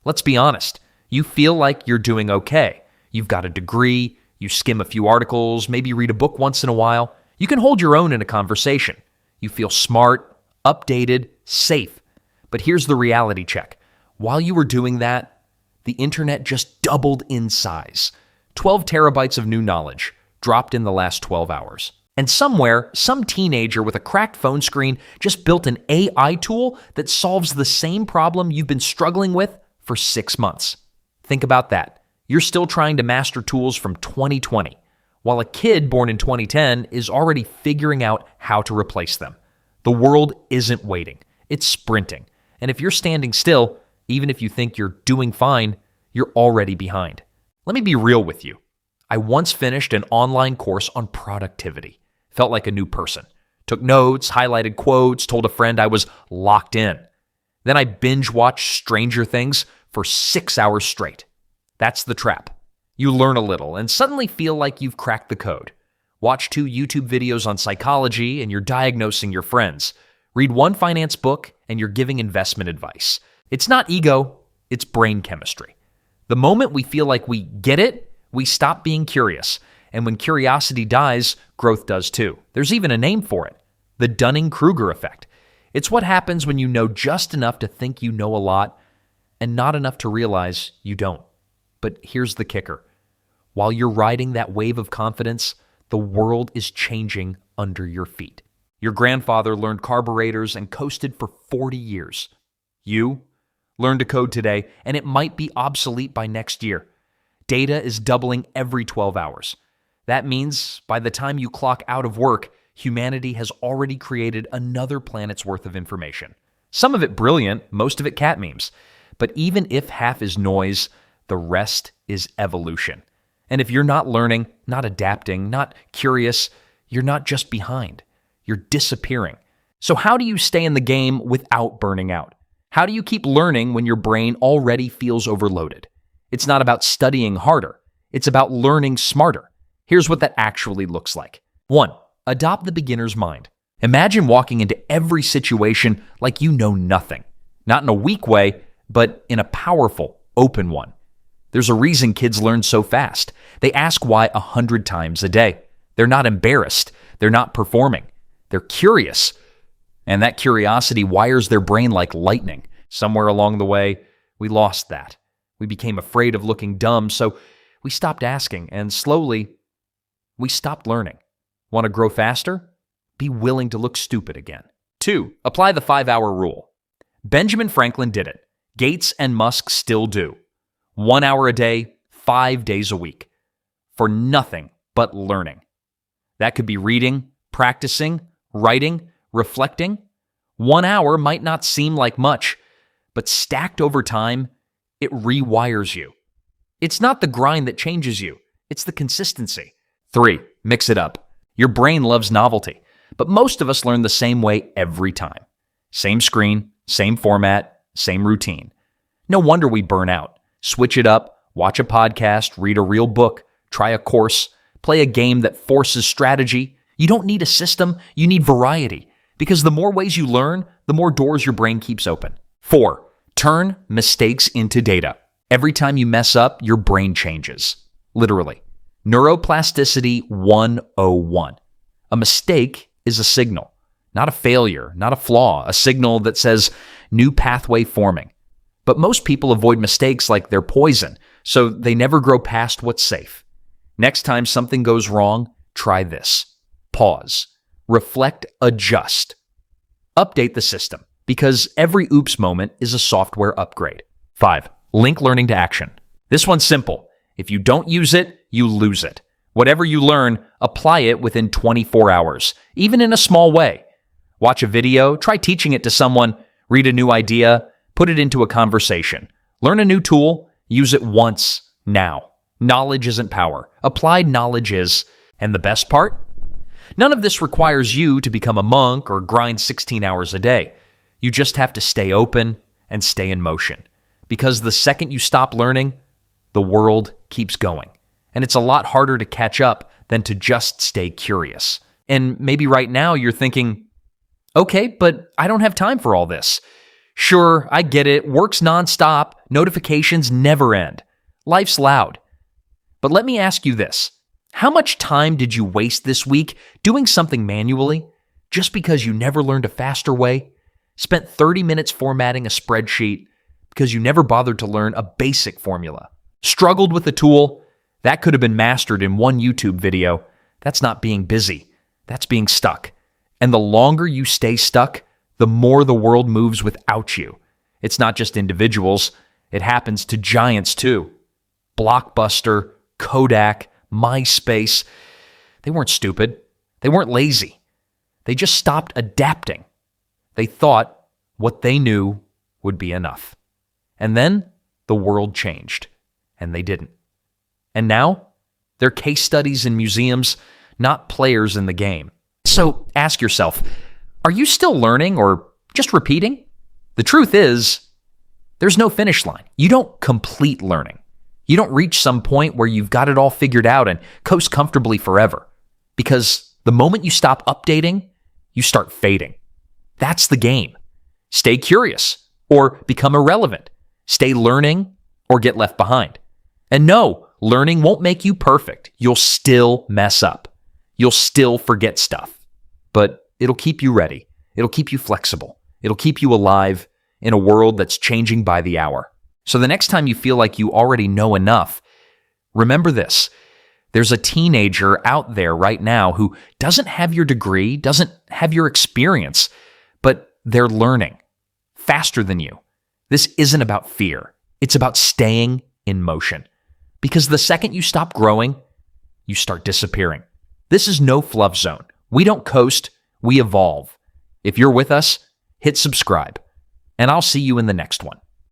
Let's be honest. You feel like you're doing okay. You've got a degree, you skim a few articles, maybe read a book once in a while. You can hold your own in a conversation. You feel smart, updated, safe. But here's the reality check. While you were doing that, the internet just doubled in size. 12 terabytes of new knowledge dropped in the last 12 hours. And somewhere, some teenager with a cracked phone screen just built an AI tool that solves the same problem you've been struggling with for 6 months. Think about that. You're still trying to master tools from 2020, while a kid born in 2010 is already figuring out how to replace them. The world isn't waiting. It's sprinting. And if you're standing still, even if you think you're doing fine, you're already behind. Let me be real with you. I once finished an online course on productivity. Felt like a new person. Took notes, highlighted quotes, told a friend I was locked in. Then I binge-watched Stranger Things for 6 hours straight. That's the trap. You learn a little and suddenly feel like you've cracked the code. Watch 2 YouTube videos on psychology and you're diagnosing your friends. Read 1 finance book and you're giving investment advice. It's not ego, it's brain chemistry. The moment we feel like we get it, we stop being curious. And when curiosity dies, growth does too. There's even a name for it, the Dunning-Kruger effect. It's what happens when you know just enough to think you know a lot and not enough to realize you don't. But here's the kicker. While you're riding that wave of confidence, the world is changing under your feet. Your grandfather learned carburetors and coasted for 40 years. You learn to code today, and it might be obsolete by next year. Data is doubling every 12 hours. That means by the time you clock out of work, humanity has already created another planet's worth of information. Some of it brilliant, most of it cat memes. But even if half is noise, the rest is evolution. And if you're not learning, not adapting, not curious, you're not just behind. You're disappearing. So how do you stay in the game without burning out? How do you keep learning when your brain already feels overloaded? It's not about studying harder. It's about learning smarter. Here's what that actually looks like. 1. Adopt the beginner's mind. Imagine walking into every situation like you know nothing. Not in a weak way, but in a powerful, open one. There's a reason kids learn so fast. They ask why 100 times a day. They're not embarrassed. They're not performing. They're curious. And that curiosity wires their brain like lightning. Somewhere along the way, we lost that. We became afraid of looking dumb, so we stopped asking, and slowly, we stopped learning. Want to grow faster? Be willing to look stupid again. 2. Apply the 5-hour rule. Benjamin Franklin did it. Gates and Musk still do. 1 hour a day, 5 days a week. For nothing but learning. That could be reading, practicing, writing, reflecting. 1 hour might not seem like much, but stacked over time, it rewires you. It's not the grind that changes you. It's the consistency. 3. Mix it up. Your brain loves novelty, but most of us learn the same way every time. Same screen, same format, same routine. No wonder we burn out. Switch it up, watch a podcast, read a real book, try a course, play a game that forces strategy. You don't need a system, you need variety. Because the more ways you learn, the more doors your brain keeps open. 4. Turn mistakes into data. Every time you mess up, your brain changes. Literally. Neuroplasticity 101. A mistake is a signal, not a failure, not a flaw, a signal that says new pathway forming. But most people avoid mistakes like they're poison, so they never grow past what's safe. Next time something goes wrong, try this. Pause. Reflect, adjust. Update the system, because every oops moment is a software upgrade. 5. Link learning to action. This one's simple. If you don't use it, you lose it. Whatever you learn, apply it within 24 hours, even in a small way. Watch a video, try teaching it to someone, read a new idea, put it into a conversation. Learn a new tool, use it once, now. Knowledge isn't power. Applied knowledge is. And the best part? None of this requires you to become a monk or grind 16 hours a day. You just have to stay open and stay in motion. Because the second you stop learning, the world keeps going. And it's a lot harder to catch up than to just stay curious. And maybe right now you're thinking, okay, but I don't have time for all this. Sure, I get it. Work's nonstop. Notifications never end. Life's loud. But let me ask you this. How much time did you waste this week doing something manually just because you never learned a faster way? Spent 30 minutes formatting a spreadsheet because you never bothered to learn a basic formula? Struggled with a tool that could have been mastered in one YouTube video? That's not being busy. That's being stuck. And the longer you stay stuck, the more the world moves without you. It's not just individuals. It happens to giants too. Blockbuster, Kodak, MySpace. They weren't stupid. They weren't lazy. They just stopped adapting. They thought what they knew would be enough. And then the world changed, and they didn't. And now they're case studies in museums, not players in the game. So ask yourself, are you still learning or just repeating? The truth is, there's no finish line. You don't complete learning. You don't reach some point where you've got it all figured out and coast comfortably forever. Because the moment you stop updating, you start fading. That's the game. Stay curious or become irrelevant. Stay learning or get left behind. And no, learning won't make you perfect. You'll still mess up. You'll still forget stuff. But it'll keep you ready. It'll keep you flexible. It'll keep you alive in a world that's changing by the hour. So the next time you feel like you already know enough, remember this. There's a teenager out there right now who doesn't have your degree, doesn't have your experience, but they're learning faster than you. This isn't about fear. It's about staying in motion. Because the second you stop growing, you start disappearing. This is no fluff zone. We don't coast, we evolve. If you're with us, hit subscribe, and I'll see you in the next one.